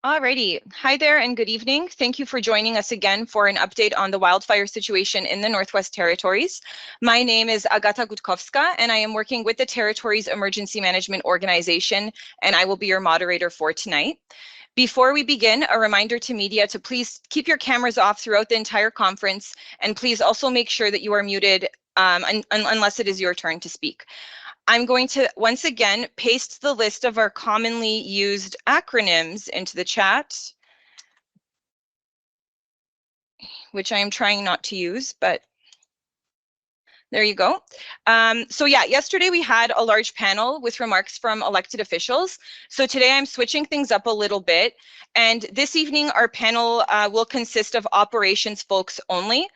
Alrighty. Hi there and good evening. Thank you for joining us again for an update on the wildfire situation in the Northwest Territories. My name is Agata Gutkowska and I am working with the Territories Emergency Management Organization, and I will be your moderator for tonight. Before we begin, a reminder to media to please keep your cameras off throughout the entire conference, and please also make sure that you are muted unless it is your turn to speak. I'm going to once again paste the list of our commonly used acronyms into the chat, which I am trying not to use, but there you go. So yeah, yesterday we had a large panel with remarks from elected officials. So today I'm switching things up a little bit. And this evening our panel will consist of operations folks only.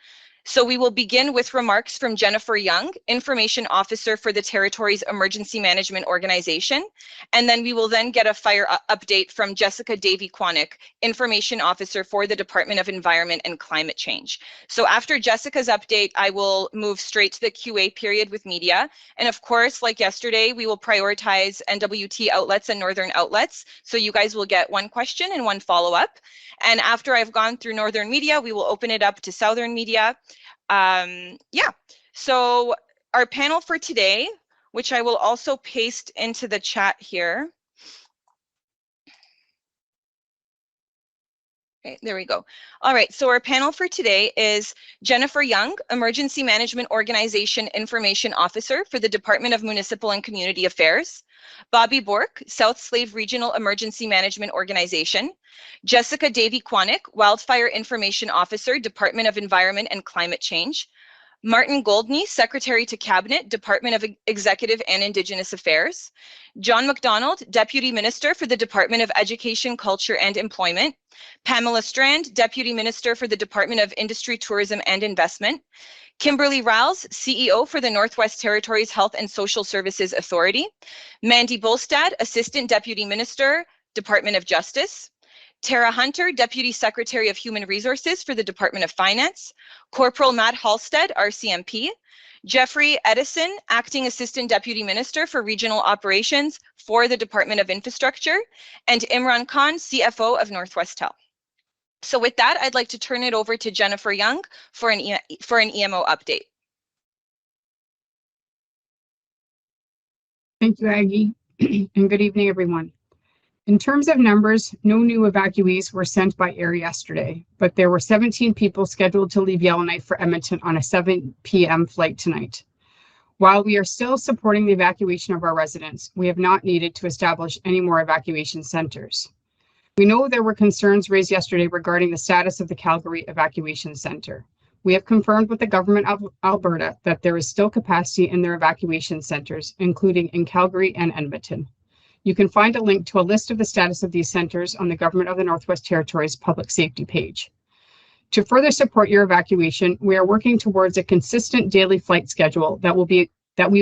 So we will begin with remarks from Jennifer Young, Information Officer for the Territories Emergency Management Organization. And then we will then get a fire update from Jessica Davy-Quanick, Information Officer for the Department of Environment and Climate Change. So after Jessica's update, I will move straight to the QA period with media. And of course, like yesterday, we will prioritize N.W.T outlets and Northern outlets. So you guys will get one question and one follow-up. And after I've gone through Northern media, we will open it up to Southern media. Yeah, so our panel for today, which I will also paste into the chat here. Okay, there we go. All right, so our panel for today is Jennifer Young, Emergency Management Organization Information Officer for the Department of Municipal and Community Affairs, Bobby Bork, South Slave Regional Emergency Management Organization, Jessica Davy-Quanick, Wildfire Information Officer, Department of Environment and Climate Change, Martin Goldney, Secretary to Cabinet, Department of Executive and Indigenous Affairs, John MacDonald, Deputy Minister for the Department of Education, Culture and Employment, Pamela Strand, Deputy Minister for the Department of Industry, Tourism and Investment, Kimberly Rowles, CEO for the Northwest Territories Health and Social Services Authority, Mandy Bolstad, Assistant Deputy Minister, Department of Justice, Tara Hunter, Deputy Secretary of Human Resources for the Department of Finance, Corporal Matt Halstead, RCMP, Jeffrey Edison, Acting Assistant Deputy Minister for Regional Operations for the Department of Infrastructure, and Imran Khan, CFO of Northwest Health. So with that, I'd like to turn it over to Jennifer Young for an EMO update. Thank you, Aggie, and good evening, everyone. In terms of numbers, no new evacuees were sent by air yesterday, but there were 17 people scheduled to leave Yellowknife for Edmonton on a 7 p.m. flight tonight. While we are still supporting the evacuation of our residents, we have not needed to establish any more evacuation centers. We know there were concerns raised yesterday regarding the status of the Calgary Evacuation Center. We have confirmed with the Government of Alberta that there is still capacity in their evacuation centers, including in Calgary and Edmonton. You can find a link to a list of the status of these centers on the Government of the Northwest Territories public safety page. To further support your evacuation, we are working towards a consistent daily flight schedule that we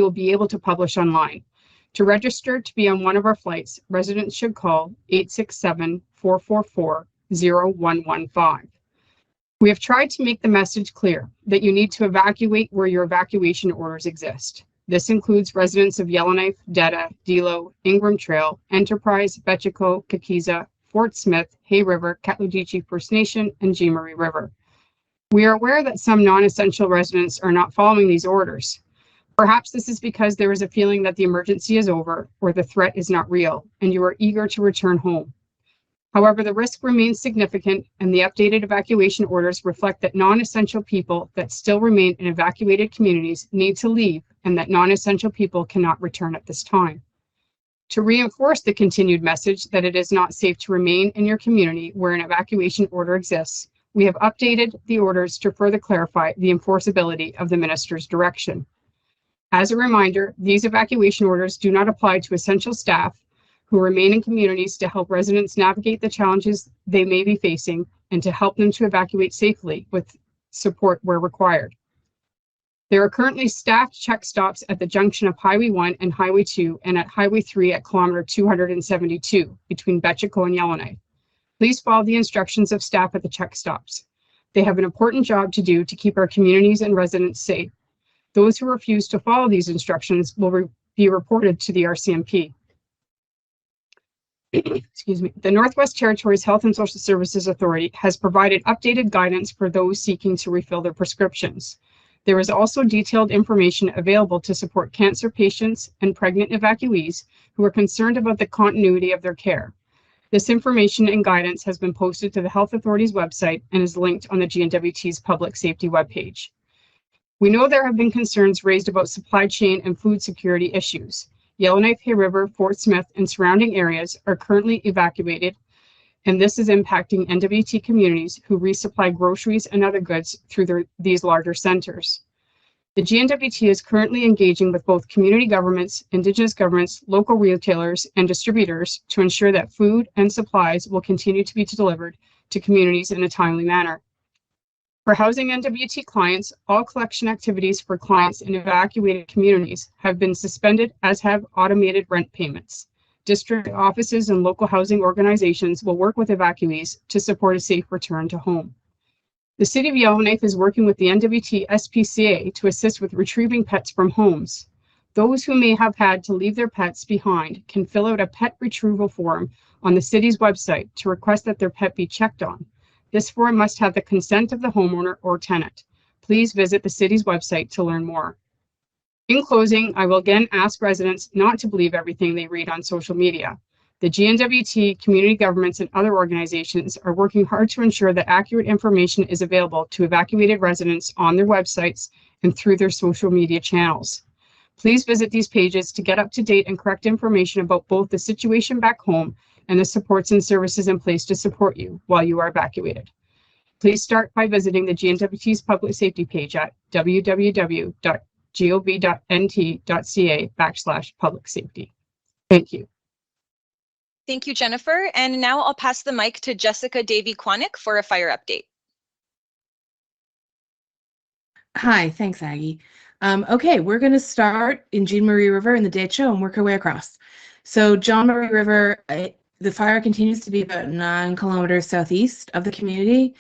will be able to publish online. To register to be on one of our flights, residents should call 867-444-0115. We have tried to make the message clear that you need to evacuate where your evacuation orders exist. This includes residents of Yellowknife, Detta, Delo, Ingram Trail, Enterprise, Betchico, Kakiza, Fort Smith, Hay River, Katludichi First Nation, and Jean Marie River. We are aware that some non-essential residents are not following these orders. Perhaps this is because there is a feeling that the emergency is over or the threat is not real, and you are eager to return home. However, the risk remains significant, and the updated evacuation orders reflect that non-essential people that still remain in evacuated communities need to leave, and that non-essential people cannot return at this time. To reinforce the continued message that it is not safe to remain in your community where an evacuation order exists, we have updated the orders to further clarify the enforceability of the minister's direction. As a reminder, these evacuation orders do not apply to essential staff who remain in communities to help residents navigate the challenges they may be facing and to help them to evacuate safely with support where required. There are currently staffed check stops at the junction of Highway 1 and Highway 2 and at Highway 3 at kilometer 272 between Betchico and Yellowknife. Please follow the instructions of staff at the check stops. They have an important job to do to keep our communities and residents safe. Those who refuse to follow these instructions will be reported to the RCMP. excuse me, the Northwest Territories Health and Social Services Authority has provided updated guidance for those seeking to refill their prescriptions. There is also detailed information available to support cancer patients and pregnant evacuees who are concerned about the continuity of their care. This information and guidance has been posted to the Health Authority's website and is linked on the N.W.T's public safety webpage. We know there have been concerns raised about supply chain and food security issues. Yellowknife, Hay River, Fort Smith, and surrounding areas are currently evacuated, and this is impacting N.W.T communities who resupply groceries and other goods through these larger centers. The N.W.T is currently engaging with both community governments, Indigenous governments, local retailers, and distributors to ensure that food and supplies will continue to be delivered to communities in a timely manner. For housing N.W.T clients, all collection activities for clients in evacuated communities have been suspended, as have automated rent payments. District offices and local housing organizations will work with evacuees to support a safe return to home. The City of Yellowknife is working with the N.W.T SPCA to assist with retrieving pets from homes. Those who may have had to leave their pets behind can fill out a pet retrieval form on the city's website to request that their pet be checked on. This form must have the consent of the homeowner or tenant. Please visit the city's website to learn more. In closing, I will again ask residents not to believe everything they read on social media. The N.W.T, community governments, and other organizations are working hard to ensure that accurate information is available to evacuated residents on their websites and through their social media channels. Please visit these pages to get up-to-date and correct information about both the situation back home and the supports and services in place to support you while you are evacuated. Please start by visiting the N.W.T's public safety page at www.gov.nt.ca/public safety. Thank you. Thank you, Jennifer. And now I'll pass the mic to Jessica Davy-Quanick for a fire update. Hi, thanks, Aggie. Okay, we're going to start in Jean Marie River in the Decho and work our way across. So Jean Marie River, the fire continues to be about 9 kilometers southeast of the community.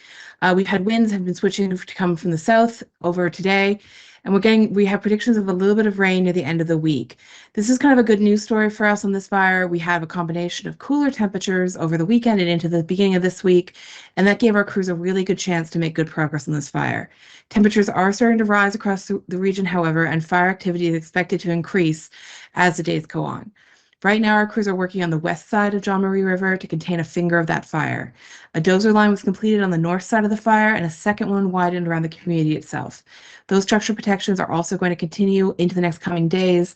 We've had winds have been switching to come from the south over today, and we have predictions of a little bit of rain near the end of the week. This is kind of a good news story for us on this fire. We have a combination of cooler temperatures over the weekend and into the beginning of this week, and that gave our crews a really good chance to make good progress on this fire. Temperatures are starting to rise across the region, however, and fire activity is expected to increase as the days go on. Right now, our crews are working on the west side of Jean Marie River to contain a finger of that fire. A dozer line was completed on the north side of the fire, and a second one widened around the community itself. Those structural protections are also going to continue into the next coming days,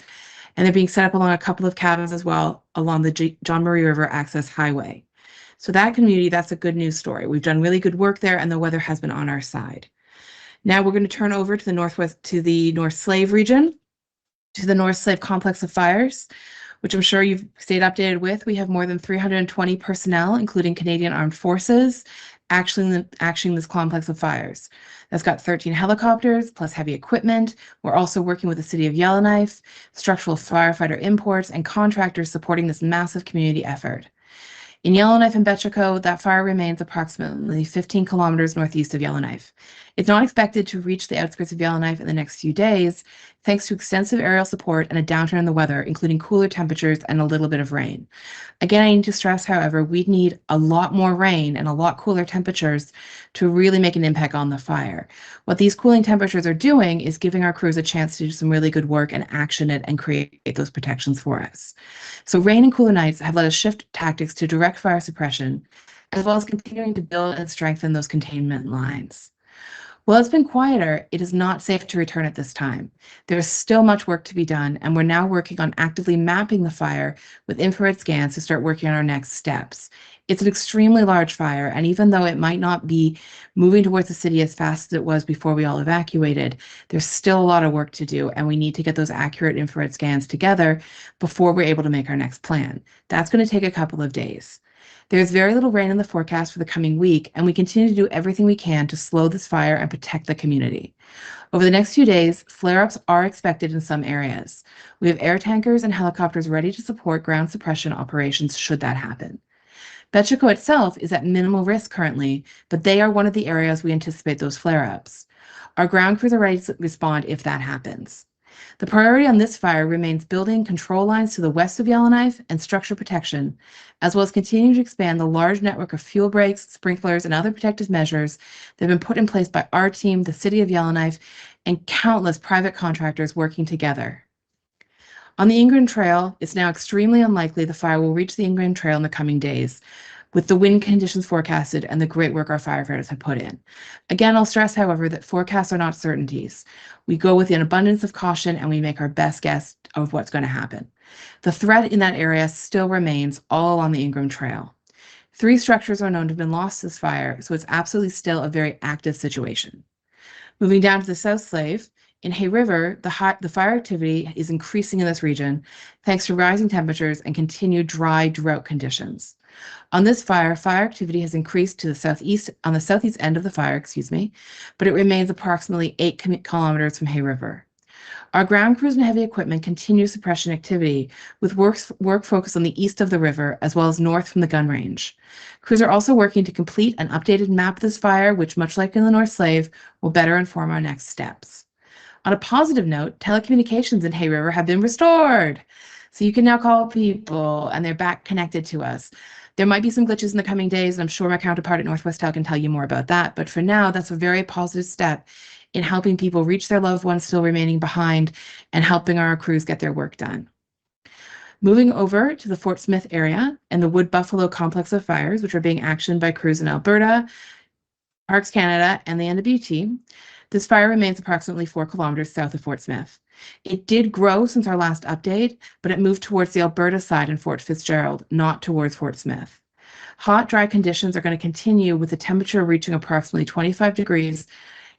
and they're being set up along a couple of cabins as well along the Jean Marie River Access Highway. So that community, that's a good news story. We've done really good work there, and the weather has been on our side. Now we're going to turn over to the northwest, to the North Slave region, to the North Slave complex of fires, which I'm sure you've stayed updated with. We have more than 320 personnel, including Canadian Armed Forces, actioning this complex of fires. That's got 13 helicopters plus heavy equipment. We're also working with the City of Yellowknife, structural firefighter imports, and contractors supporting this massive community effort. In Yellowknife and Betchiko, that fire remains approximately 15 kilometers northeast of Yellowknife. It's not expected to reach the outskirts of Yellowknife in the next few days, thanks to extensive aerial support and a downturn in the weather, including cooler temperatures and a little bit of rain. Again, I need to stress, however, we need a lot more rain and a lot cooler temperatures to really make an impact on the fire. What these cooling temperatures are doing is giving our crews a chance to do some really good work and action it and create those protections for us. So rain and cooler nights have let us shift tactics to direct fire suppression, as well as continuing to build and strengthen those containment lines. While it's been quieter, it is not safe to return at this time. There is still much work to be done, and we're now working on actively mapping the fire with infrared scans to start working on our next steps. It's an extremely large fire, and even though it might not be moving towards the city as fast as it was before we all evacuated, there's still a lot of work to do, and we need to get those accurate infrared scans together before we're able to make our next plan. That's going to take a couple of days. There's very little rain in the forecast for the coming week, and we continue to do everything we can to slow this fire and protect the community. Over the next few days, flare-ups are expected in some areas. We have air tankers and helicopters ready to support ground suppression operations should that happen. Betchiko itself is at minimal risk currently, but they are one of the areas we anticipate those flare-ups. Our ground crews are ready to respond if that happens. The priority on this fire remains building control lines to the west of Yellowknife and structure protection, as well as continuing to expand the large network of fuel breaks, sprinklers, and other protective measures that have been put in place by our team, the City of Yellowknife, and countless private contractors working together. On the Ingram Trail, it's now extremely unlikely the fire will reach the Ingram Trail in the coming days, with the wind conditions forecasted and the great work our firefighters have put in. Again, I'll stress, however, that forecasts are not certainties. We go with an abundance of caution and we make our best guess of what's going to happen. The threat in that area still remains all along the Ingram Trail. 3 structures are known to have been lost to this fire, so it's absolutely still a very active situation. Moving down to the South Slave, in Hay River, the fire activity is increasing in this region thanks to rising temperatures and continued dry drought conditions. On this fire activity has increased to the southeast, on the southeast end of the fire, but it remains approximately 8 kilometers from Hay River. Our ground crews and heavy equipment continue suppression activity with work focused on the east of the river as well as north from the gun range. Crews are also working to complete an updated map of this fire, which, much like in the North Slave, will better inform our next steps. On a positive note, telecommunications in Hay River have been restored. So you can now call people and they're back connected to us. There might be some glitches in the coming days, and I'm sure my counterpart at Northwest Tel can tell you more about that. But for now, that's a very positive step in helping people reach their loved ones still remaining behind and helping our crews get their work done. Moving over to the Fort Smith area and the Wood Buffalo complex of fires, which are being actioned by crews in Alberta, Parks Canada, and the N.W.T, this fire remains approximately 4 kilometers south of Fort Smith. It did grow since our last update, but it moved towards the Alberta side in Fort Fitzgerald, not towards Fort Smith. Hot, dry conditions are going to continue with the temperature reaching approximately 25 degrees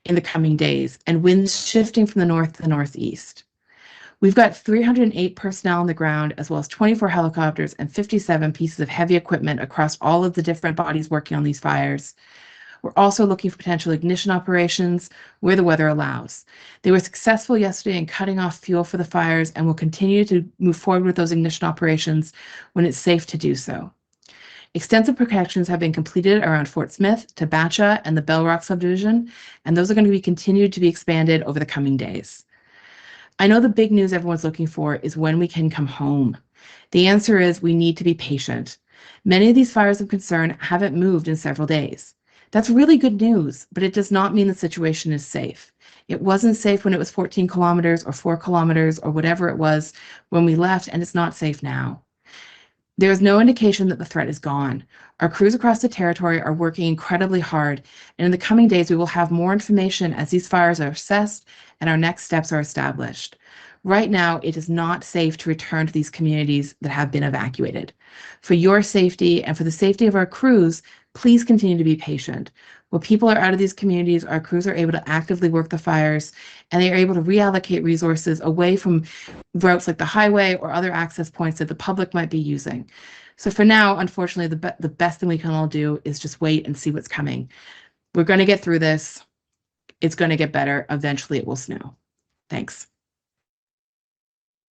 in the coming days and winds shifting from the north to the northeast. We've got 308 personnel on the ground, as well as 24 helicopters and 57 pieces of heavy equipment across all of the different bodies working on these fires. We're also looking for potential ignition operations where the weather allows. They were successful yesterday in cutting off fuel for the fires and will continue to move forward with those ignition operations when it's safe to do so. Extensive protections have been completed around Fort Smith, Tabacha, and the Bell Rock subdivision, and those are going to be continued to be expanded over the coming days. I know the big news everyone's looking for is when we can come home. The answer is we need to be patient. Many of these fires of concern haven't moved in several days. That's really good news, but it does not mean the situation is safe. It wasn't safe when it was 14 kilometers or 4 kilometers or whatever it was when we left, and it's not safe now. There is no indication that the threat is gone. Our crews across the territory are working incredibly hard, and in the coming days we will have more information as these fires are assessed and our next steps are established. Right now, it is not safe to return to these communities that have been evacuated. For your safety and for the safety of our crews, please continue to be patient. While people are out of these communities, our crews are able to actively work the fires, and they are able to reallocate resources away from routes like the highway or other access points that the public might be using. So for now, unfortunately, the best thing we can all do is just wait and see what's coming. We're going to get through this. It's going to get better. Eventually, it will snow. Thanks.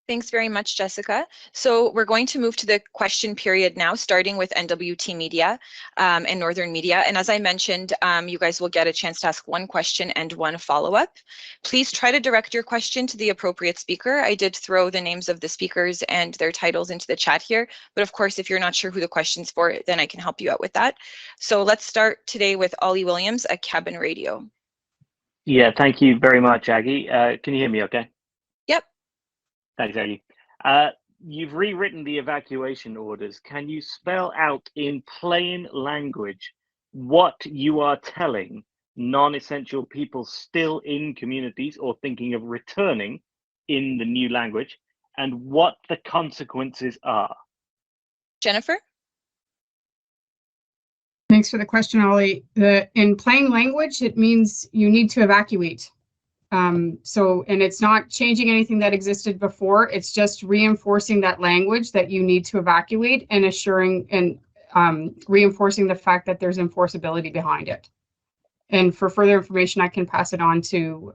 Thanks very much, Jessica. So we're going to move to the question period now, starting with N.W.T Media and Northern Media. And as I mentioned, you guys will get a chance to ask one question and one follow-up. Please try to direct your question to the appropriate speaker. I did throw the names of the speakers and their titles into the chat here, but of course, if you're not sure who the question's for, then I can help you out with that. So let's start today with Ollie Williams at Cabin Radio. Yeah, thank you very much, Aggie. Can you hear me okay? Yep. Thanks, Aggie. You've rewritten the evacuation orders. Can you spell out in plain language what you are telling non-essential people still in communities or thinking of returning in the new language, and what the consequences are? Jennifer? Thanks for the question, Ollie. In plain language, it means you need to evacuate. And it's not changing anything that existed before. It's just reinforcing that language that you need to evacuate and assuring and reinforcing the fact that there's enforceability behind it. And for further information, I can pass it on to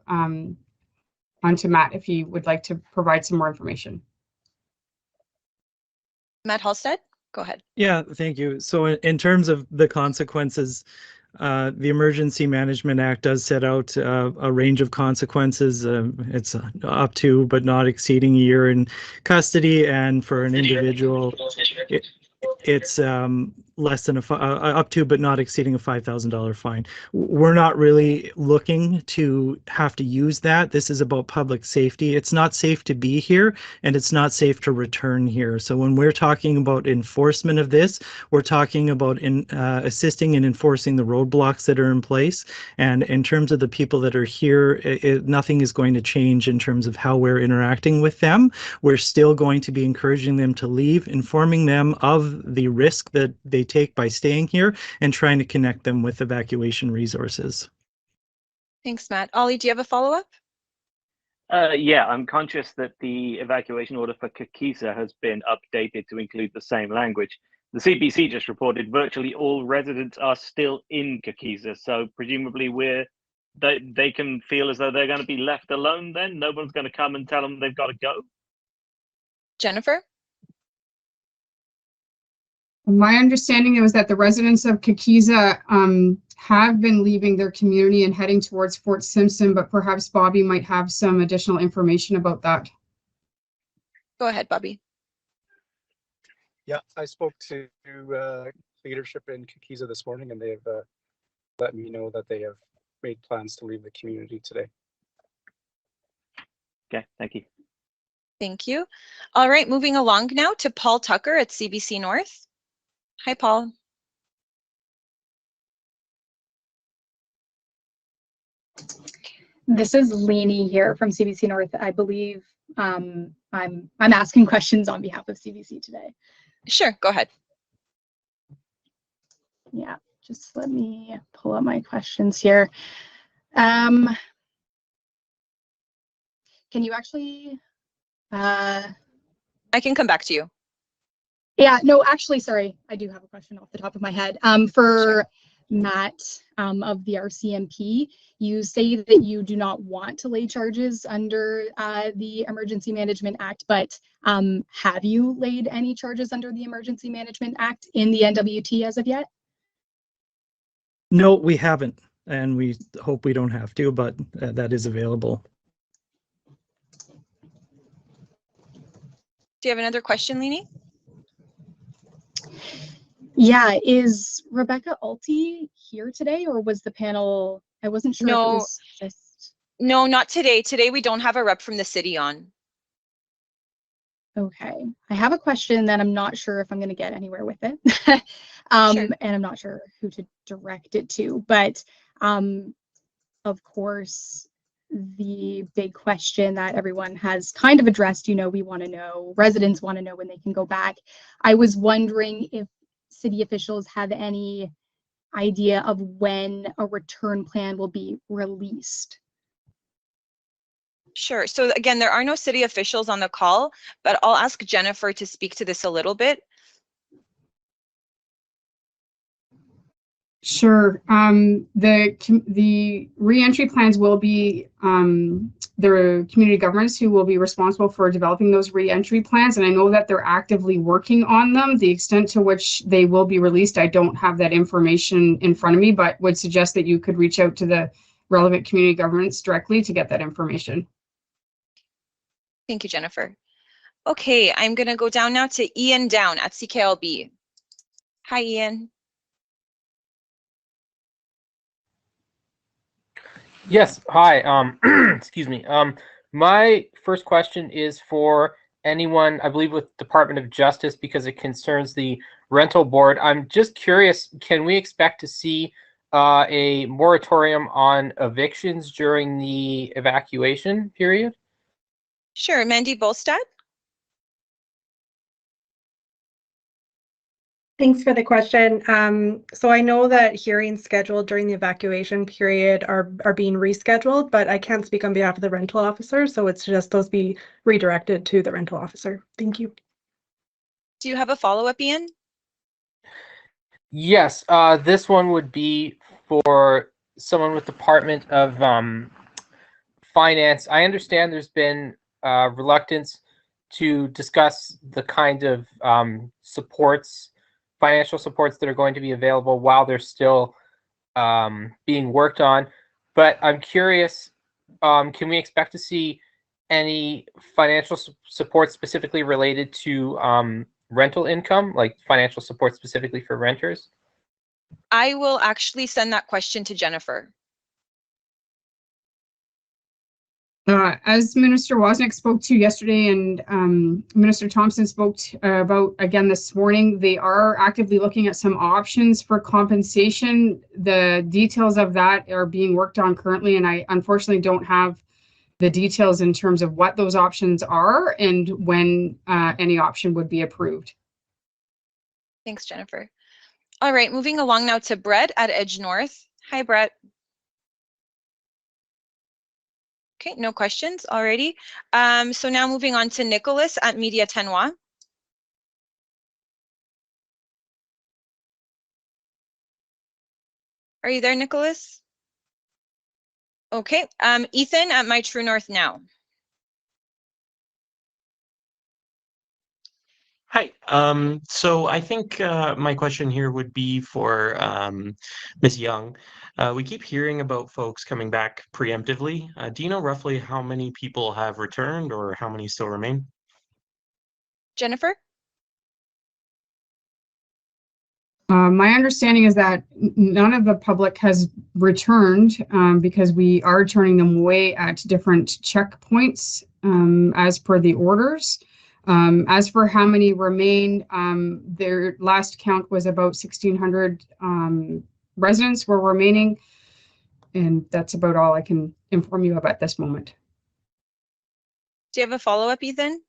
Matt if he would like to provide some more information. Matt Halstead, go ahead. Yeah, thank you. So in terms of the consequences, The Emergency Management Act does set out a range of consequences. It's up to but not exceeding a year in custody, and for an individual, it's less than up to but not exceeding a $5,000 fine. We're not really looking to have to use that. This is about public safety. It's not safe to be here, and it's not safe to return here. So when we're talking about enforcement of this, we're talking about assisting in enforcing the roadblocks that are in place. And in terms of the people that are here, nothing is going to change in terms of how we're interacting with them. We're still going to be encouraging them to leave, informing them of the risk that they take by staying here, and trying to connect them with evacuation resources. Thanks, Matt. Ollie, do you have a follow-up? Yeah, I'm conscious that the evacuation order for Kakisa has been updated to include the same language. The CBC just reported virtually all residents are still in Kakisa, so presumably they can feel as though they're going to be left alone then? No one's going to come and tell them they've got to go? Jennifer? My understanding was that the residents of Kakiza have been leaving their community and heading towards Fort Simpson, but perhaps Bobby might have some additional information about that. Go ahead, Bobby. Yeah, I spoke to leadership in Kakiza this morning, and they have let me know that they have made plans to leave the community today. Okay, thank you. Thank you. All right, moving along now to Paul Tucker at CBC North. Hi, Paul. This is Lainey here from CBC North. I believe I'm asking questions on behalf of CBC today. Sure, go ahead. Yeah, just let me pull up my questions here. Can you actually? I can come back to you. Yeah, no, actually, sorry, I do have a question off the top of my head. For Sure. Matt of the RCMP, you say that you do not want to lay charges under the Emergency Management Act, but have you laid any charges under the Emergency Management Act in the N.W.T as of yet? No, we haven't, and we hope we don't have to, but that is available. Do you have another question, Lainey? Yeah, is Rebecca Alty here today, or was the panel? I wasn't sure if it was just. No, not today. Today we don't have a rep from the city on. Okay, I have a question that I'm not sure if I'm going to get anywhere with it, Sure. and I'm not sure who to direct it to. But of course, the big question that everyone has kind of addressed, we want to know, residents want to know when they can go back. I was wondering if city officials have any idea of when a return plan will be released. Sure. So again, there are no city officials on the call, but I'll ask Jennifer to speak to this a little bit. Sure. The re-entry plans will be the community governments who will be responsible for developing those re-entry plans, and I know that they're actively working on them. The extent to which they will be released, I don't have that information in front of me, but would suggest that you could reach out to the relevant community governments directly to get that information. Thank you, Jennifer. Okay, I'm going to go down now to Ian Down at CKLB. Hi, Ian. Yes, hi. Excuse me. My first question is for anyone, I believe, with Department of Justice, because it concerns the rental board. I'm just curious, can we expect to see a moratorium on evictions during the evacuation period? Sure, Mandy Bolstad. Thanks for the question. So I know that hearings scheduled during the evacuation period are being rescheduled, but I can't speak on behalf of the rental officer, so it's just those be redirected to the rental officer. Thank you. Do you have a follow-up, Ian? Yes, this one would be for someone with Department of Finance. I understand there's been reluctance to discuss the kind of supports, financial supports that are going to be available while there's still being worked on. But I'm curious, can we expect to see any financial support specifically related to rental income, like financial support specifically for renters? I will actually send that question to Jennifer. As Minister Wozniak spoke to yesterday and Minister Thompson spoke about again this morning, they are actively looking at some options for compensation. The details of that are being worked on currently, and I unfortunately don't have the details in terms of what those options are and when any option would be approved. Thanks, Jennifer. All right, moving along now to Brett at Edge North. Hi, Brett. Okay, no questions already. So now moving on to Nicholas at Media N.W.T. Are you there, Nicholas? Okay, Ethan at My True North Now. Hi. So I think my question here would be for Ms. Young. We keep hearing about folks coming back preemptively. Do you know roughly how many people have returned or how many still remain? Jennifer? My understanding is that none of the public has returned because we are turning them away at different checkpoints as per the orders. As for how many remain, their last count was about 1,600 residents were remaining, and that's about all I can inform you about this moment. Do you have a follow-up, Ethan?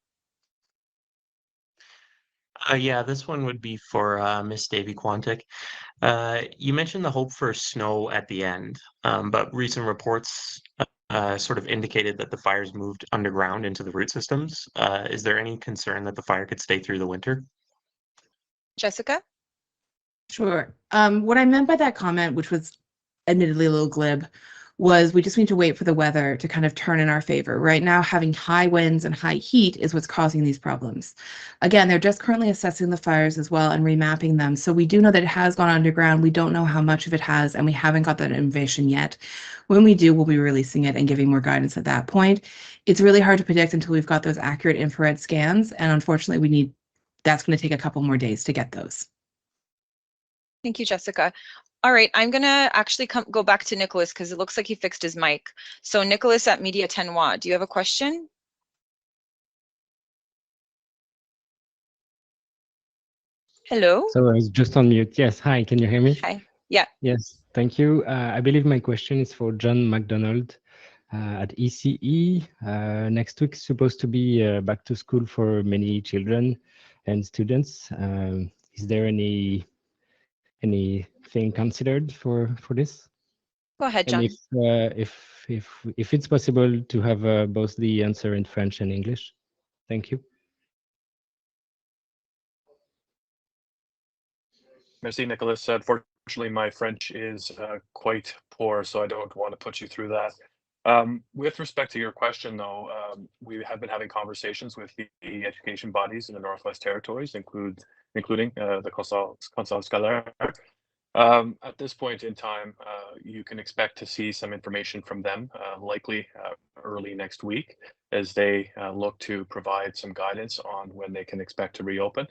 Yeah, this one would be for Miss Davy Quantic. You mentioned the hope for snow at the end, but recent reports sort of indicated that the fires moved underground into the root systems. Is there any concern that the fire could stay through the winter? Jessica? Sure. What I meant by that comment, which was admittedly a little glib, was we just need to wait for the weather to kind of turn in our favor. Right now, having high winds and high heat is what's causing these problems. Again, they're just currently assessing the fires as well and remapping them. So we do know that it has gone underground. We don't know how much of it has, and we haven't got that information yet. When we do, we'll be releasing it and giving more guidance at that point. It's really hard to predict until we've got those accurate infrared scans, and unfortunately, that's going to take a couple more days to get those. Thank you, Jessica. All right, I'm gonna actually go back to Nicholas because it looks like he fixed his mic. So Nicholas at Media N.W.T, do you have a question? Hello? So I was just on mute. Yes, hi, can you hear me? Hi. Yeah. Yes, thank you. I believe my question is for John McDonald at ECE. Next week is supposed to be back to school for many children and students. Is there anything considered for this? Go ahead, John. And if it's possible to have both the answer in French and English. Thank you. Merci, Nicholas. Unfortunately, my French is quite poor, so I don't want to put you through that. With respect to your question, though, we have been having conversations with the education bodies in the Northwest Territories, including the Conseil Scolaire. At this point in time, you can expect to see some information from them, likely early next week, as they look to provide some guidance on when they can expect to reopen.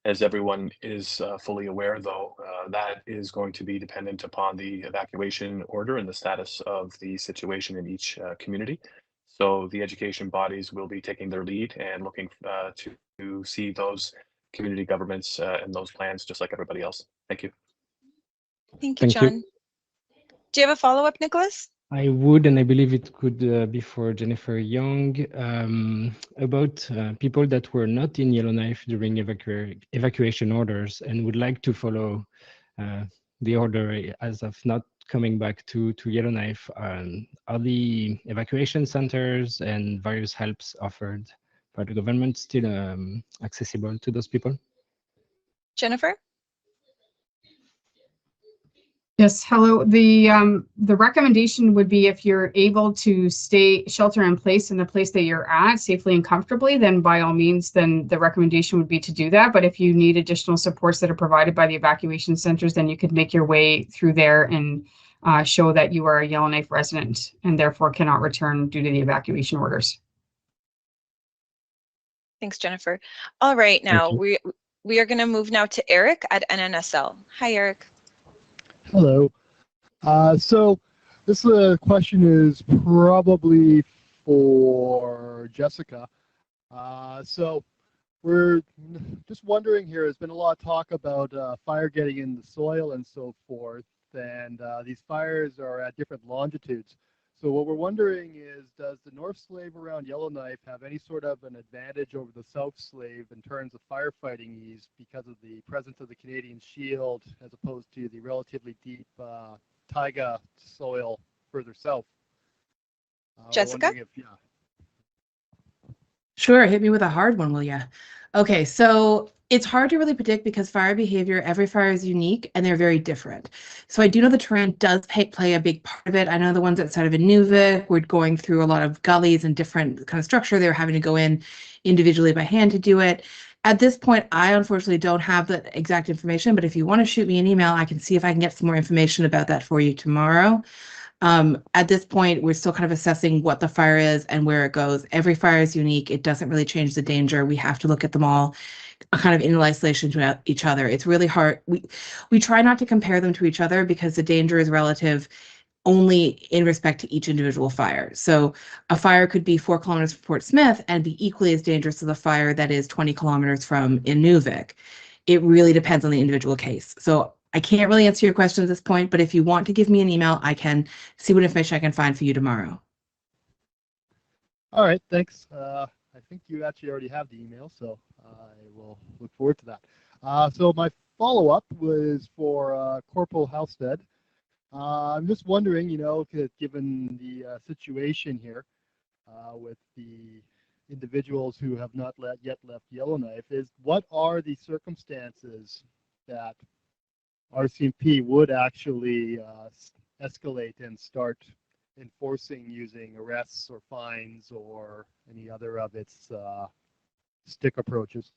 As everyone is fully aware, though, that is going to be dependent upon the evacuation order and the status of the situation in each community. So the education bodies will be taking their lead and looking to see those community governments and those plans just like everybody else. Thank you. Thank you, John. Do you have a follow-up, Nicholas? I would, and I believe it could be for Jennifer Young, about people that were not in Yellowknife during evacuation orders and would like to follow the order as of not coming back to Yellowknife. Are the evacuation centers and various helps offered by the government still accessible to those people? Jennifer? Yes, hello. The recommendation would be if you're able to shelter in place in the place that you're at safely and comfortably, then by all means, then the recommendation would be to do that. But if you need additional supports that are provided by the evacuation centers, then you could make your way through there and show that you are a Yellowknife resident and therefore cannot return due to the evacuation orders. Thanks, Jennifer. All right, now we are going to move now to Eric at NNSL. Hi, Eric. Hello. So this question is probably for Jessica. So we're just wondering here, there's been a lot of talk about fire getting in the soil and so forth, and these fires are at different longitudes. So what we're wondering is, does the North Slave around Yellowknife have any sort of an advantage over the South Slave in terms of firefighting ease because of the presence of the Canadian Shield as opposed to the relatively deep taiga soil further south? Jessica? Sure, hit me with a hard one, will ya? Okay, so it's hard to really predict because fire behavior, every fire is unique and they're very different. So I do know the terrain does play a big part of it. I know the ones outside of N.W.T were going through a lot of gullies and different kind of structure. They were having to go in individually by hand to do it. At this point, I unfortunately don't have the exact information, but if you want to shoot me an email, I can see if I can get some more information about that for you tomorrow. At this point, we're still kind of assessing what the fire is and where it goes. Every fire is unique. It doesn't really change the danger. We have to look at them all kind of in isolation to each other. It's really hard. We try not to compare them to each other because the danger is relative only in respect to each individual fire. So a fire could be 4 kilometers from Fort Smith and be equally as dangerous as a fire that is 20 kilometers from N.W.T. It really depends on the individual case. So I can't really answer your question at this point, but if you want to give me an email, I can see what information I can find for you tomorrow. All right, thanks. I think you actually already have the email, so I will look forward to that. So my follow-up was for Corporal Halstead. I'm just wondering, you know, given the situation here with the individuals who have not yet left Yellowknife, what are the circumstances that RCMP would actually escalate and start enforcing using arrests or fines or any other of its stick approaches?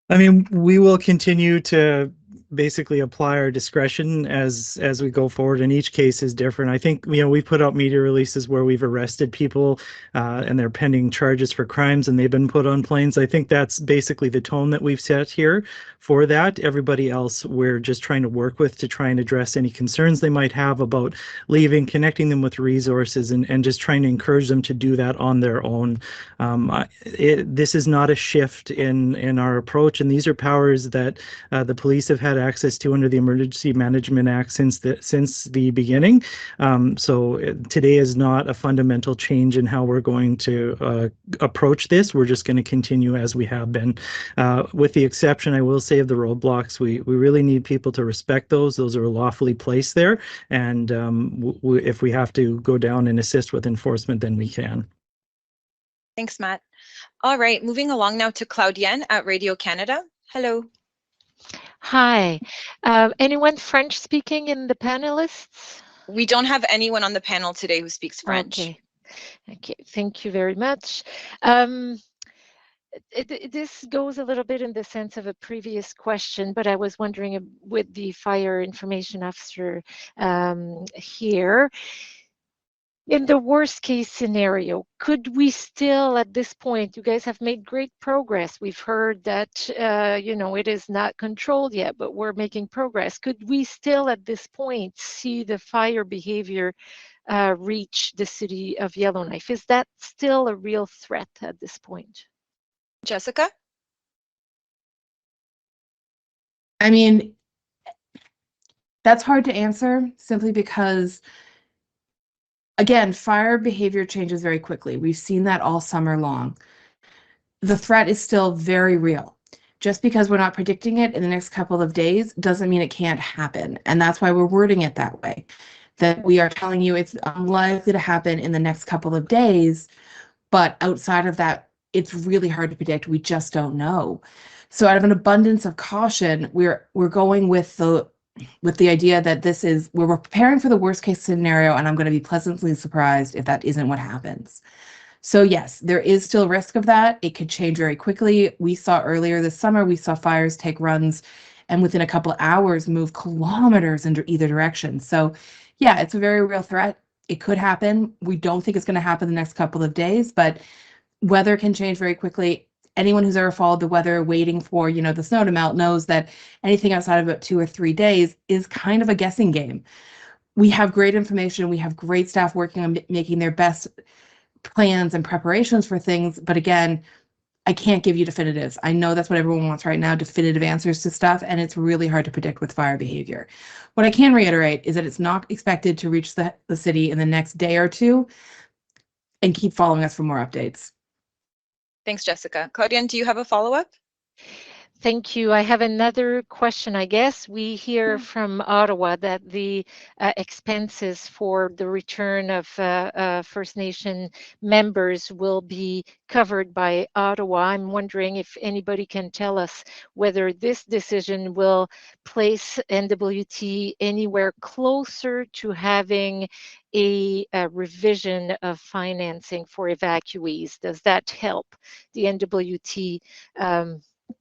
I mean, we will continue to basically apply our discretion as we go forward, and each case is different. I think, you know, we put out media releases where we've arrested people and they're pending charges for crimes and they've been put on planes. I think that's basically the tone that we've set here for that. Everybody else, we're just trying to work with to try and address any concerns they might have about leaving, connecting them with resources, and just trying to encourage them to do that on their own. This is not a shift in our approach, and these are powers that the police have had access to under the Emergency Management Act since the beginning. So today is not a fundamental change in how we're going to approach this. We're just going to continue as we have been, with the exception, I will say, of the roadblocks. We really need people to respect those. Those are lawfully placed there, and if we have to go down and assist with enforcement, then we can. Thanks, Matt. All right, moving along now to Claudienne at Radio Canada. Hello. Hi. Anyone French speaking in the panelists? We don't have anyone on the panel today who speaks French. Okay, thank you very much. This goes a little bit in the sense of a previous question, but I was wondering with the fire information officer here, in the worst case scenario, could we still, at this point, you guys have made great progress. We've heard that, you know, it is not controlled yet, but we're making progress. Could we still, at this point, see the fire behavior reach the city of Yellowknife? Is that still a real threat at this point? Jessica? I mean, that's hard to answer simply because, again, fire behavior changes very quickly. We've seen that all summer long. The threat is still very real. Just because we're not predicting it in the next couple of days doesn't mean it can't happen. And that's why we're wording it that way. That we are telling you it's unlikely to happen in the next couple of days, but outside of that, it's really hard to predict. We just don't know. So out of an abundance of caution, we're going with the with the idea that we're preparing for the worst case scenario, and I'm going to be pleasantly surprised if that isn't what happens. So yes, there is still risk of that. It could change very quickly. We saw earlier this summer, we saw fires take runs and within a couple of hours move kilometers in either direction. So yeah, it's a very real threat. It could happen. We don't think it's going to happen the next couple of days, but weather can change very quickly. Anyone who's ever followed the weather waiting for, the snow to melt knows that anything outside of about 2 or 3 days is kind of a guessing game. We have great information. We have great staff working on making their best plans and preparations for things. But again, I can't give you definitives. I know that's what everyone wants right now, definitive answers to stuff, and it's really hard to predict with fire behavior. What I can reiterate is that it's not expected to reach the city in the next day or two, and keep following us for more updates. Thanks, Jessica. Claudian, do you have a follow-up? Thank you. I have another question, I guess. We hear from Ottawa that the expenses for the return of First Nation members will be covered by Ottawa. I'm wondering if anybody can tell us whether this decision will place N.W.T. anywhere closer to having a revision of financing for evacuees. Does that help the N.W.T.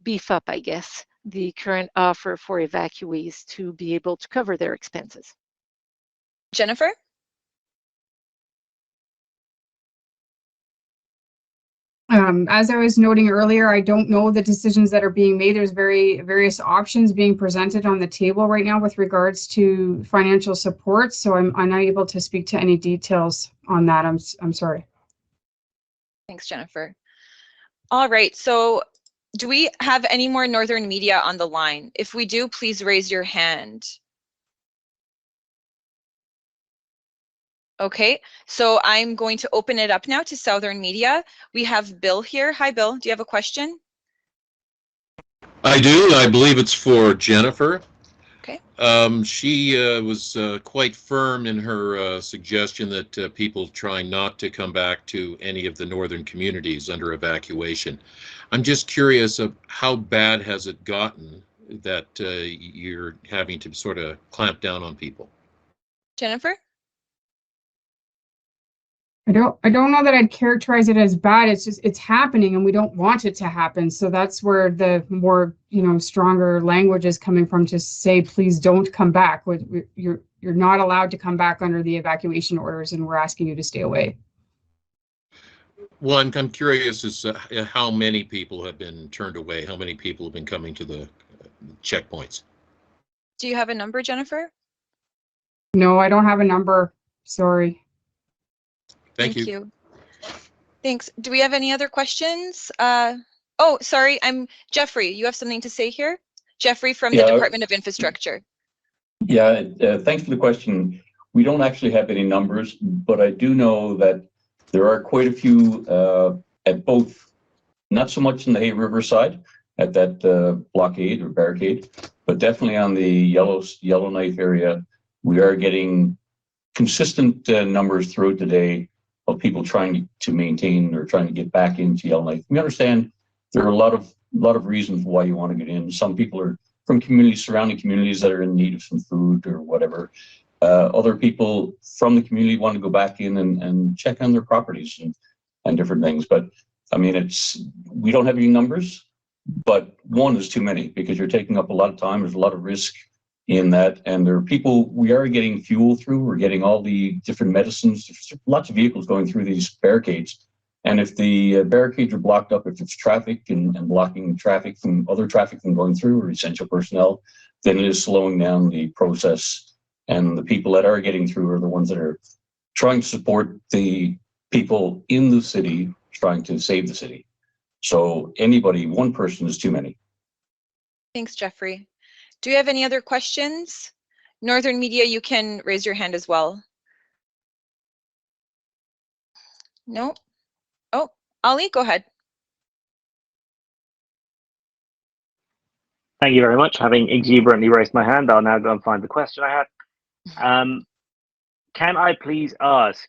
beef up, I guess, the current offer for evacuees to be able to cover their expenses? Jennifer? As I was noting earlier, I don't know the decisions that are being made. There's various options being presented on the table right now with regards to financial support. So I'm unable to speak to any details on that. I'm sorry. Thanks, Jennifer. All right, so do we have any more Northern media on the line? If we do, please raise your hand. Okay, so I'm going to open it up now to Southern media. We have Bill here. Hi, Bill. Do you have a question? I do. I believe it's for Jennifer. Okay. She was quite firm in her suggestion that people try not to come back to any of the northern communities under evacuation. I'm just curious of how bad has it gotten that you're having to sort of clamp down on people? Jennifer? I don't know that I'd characterize it as bad. It's just it's happening and we don't want it to happen. So that's where the more stronger language is coming from to say, please don't come back. You're not allowed to come back under the evacuation orders, and we're asking you to stay away. Well, I'm curious as to how many people have been turned away. How many people have been coming to the checkpoints? Do you have a number, Jennifer? No, I don't have a number. Sorry. Thank you. Thanks. Do we have any other questions? Oh, sorry, I'm Jeffrey. You have something to say here? Jeffrey from the Department of Infrastructure. Yeah, thanks for the question. We don't actually have any numbers, but I do know that there are quite a few at both, not so much in the Hay River side, at that blockade or barricade, but definitely on the Yellowknife area. We are getting consistent numbers throughout the day of people trying to maintain or trying to get back into Yellowknife. We understand there are a lot of reasons why you want to get in. Some people are from surrounding communities that are in need of some food or whatever. Other people from the community want to go back in and check on their properties and different things. But I mean, we don't have any numbers, but one is too many because you're taking up a lot of time. There's a lot of risk in that, and there are people, we are getting fuel through, we're getting all the different medicines. There's lots of vehicles going through these barricades. And if the barricades are blocked up, if it's traffic and blocking other traffic from going through or essential personnel, then it is slowing down the process. And the people that are getting through are the ones that are trying to support the people in the city, trying to save the city. So one person is too many. Thanks, Jeffrey. Do you have any other questions? Northern media, you can raise your hand as well. No? Oh, Ali, go ahead. Thank you very much. Having exuberantly raised my hand, I'll now go and find the question I had. Can I please ask,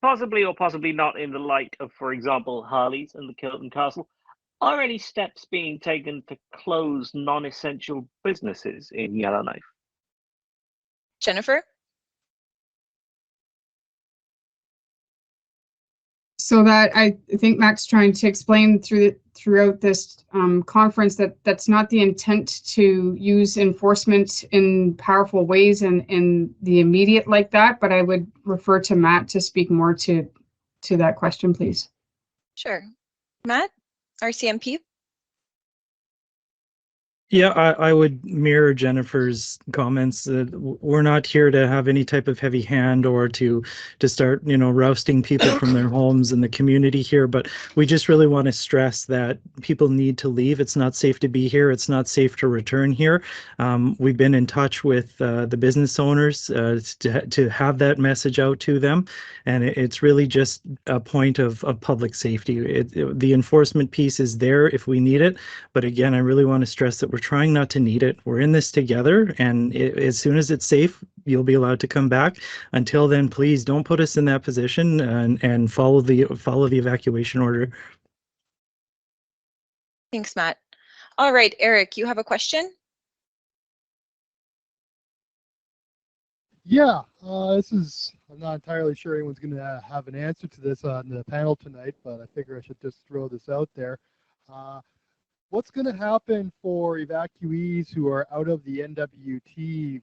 possibly or possibly not in the light of, for example, Harley's and the Kilton Castle, Are any steps being taken to close non-essential businesses in Yellowknife? Jennifer? So that I think Mac's trying to explain throughout this conference that that's not the intent to use enforcement in powerful ways and in the immediate like that, but I would refer to Matt to speak more to that question, please. Sure. Matt, RCMP? Yeah, I would mirror Jennifer's comments. We're not here to have any type of heavy hand or to start, rousting people from their homes in the community here. But we just really want to stress that people need to leave. It's not safe to be here. It's not safe to return here. We've been in touch with the business owners to have that message out to them. And it's really just a point of public safety. The enforcement piece is there if we need it. But again, I really want to stress that we're trying not to need it. We're in this together, and as soon as it's safe, you'll be allowed to come back. Until then, please don't put us in that position and follow the evacuation order. Thanks, Matt. All right, Eric, you have a question? Yeah, I'm not entirely sure anyone's going to have an answer to this on the panel tonight, but I figure I should just throw this out there. What's going to happen for evacuees who are out of the N.W.T.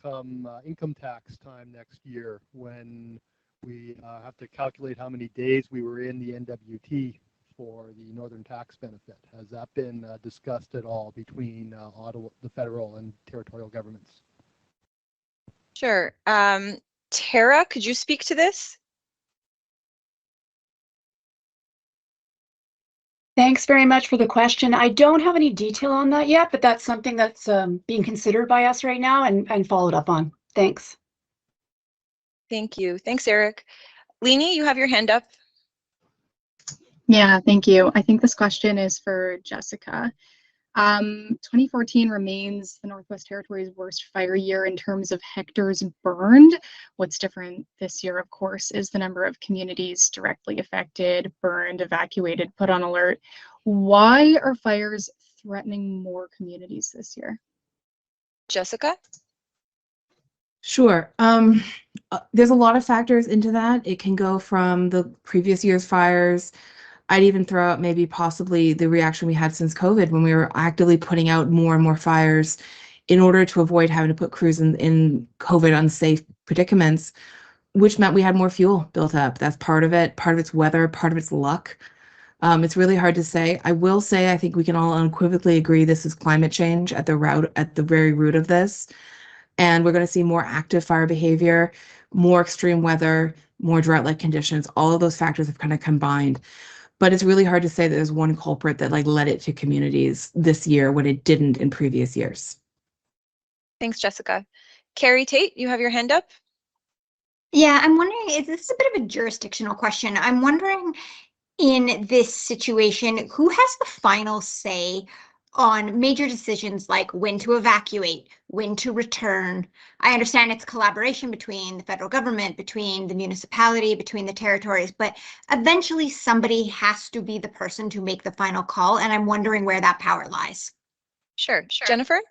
come income tax time next year, when we have to calculate how many days we were in the N.W.T. for the Northern Tax benefit? Has that been discussed at all between Ottawa, the federal and territorial governments? Sure. Tara, could you speak to this? Thanks very much for the question. I don't have any detail on that yet, but that's something that's being considered by us right now and followed up on. Thanks. Thank you. Thanks, Eric. Leni, you have your hand up. Yeah, thank you. I think this question is for Jessica. 2014 remains the Northwest Territories' worst fire year in terms of hectares burned. What's different this year, of course, is the number of communities directly affected, burned, evacuated, put on alert. Why are fires threatening more communities this year? Jessica? Sure. There's a lot of factors into that. It can go from the previous year's fires. I'd even throw out maybe possibly the reaction we had since COVID, when we were actively putting out more and more fires in order to avoid having to put crews in COVID unsafe predicaments, which meant we had more fuel built up. That's part of it. Part of it's weather, part of it's luck. It's really hard to say. I will say I think we can all unequivocally agree this is climate change at the very root of this. And we're going to see more active fire behavior, more extreme weather, more drought-like conditions. All of those factors have kind of combined. But it's really hard to say that there's one culprit that led it to communities this year when it didn't in previous years. Thanks, Jessica. Carrie Tate, you have your hand up. Yeah, I'm wondering, this is a bit of a jurisdictional question. I'm wondering, in this situation, who has the final say on major decisions like when to evacuate, when to return? I understand it's collaboration between the federal government, between the municipality, between the territories, but eventually somebody has to be the person to make the final call, and I'm wondering where that power lies. Sure. Jennifer?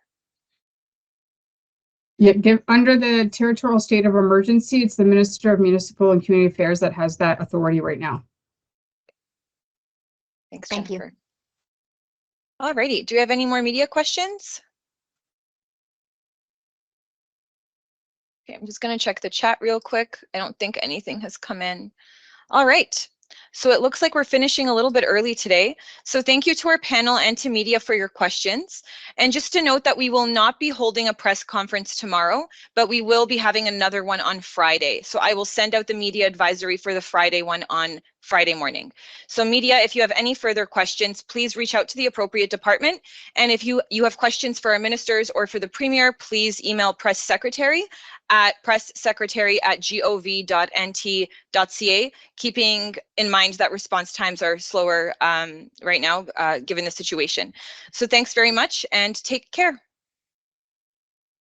Yeah, under the territorial state of emergency, it's the Minister of Municipal and Community Affairs that has that authority right now. Thanks, Thank Jennifer. All righty. Do we have any more media questions? Okay, I'm just going to check the chat real quick. I don't think anything has come in. All right. So it looks like we're finishing a little bit early today. So thank you to our panel and to media for your questions. And just to note that we will not be holding a press conference tomorrow, but we will be having another one on Friday. So I will send out the media advisory for the Friday one on Friday morning. So media, if you have any further questions, please reach out to the appropriate department. And if you have questions for our ministers or for the Premier, please email press secretary at press.secretary@gov.nt.ca, keeping in mind that response times are slower right now, given the situation. So thanks very much and take care.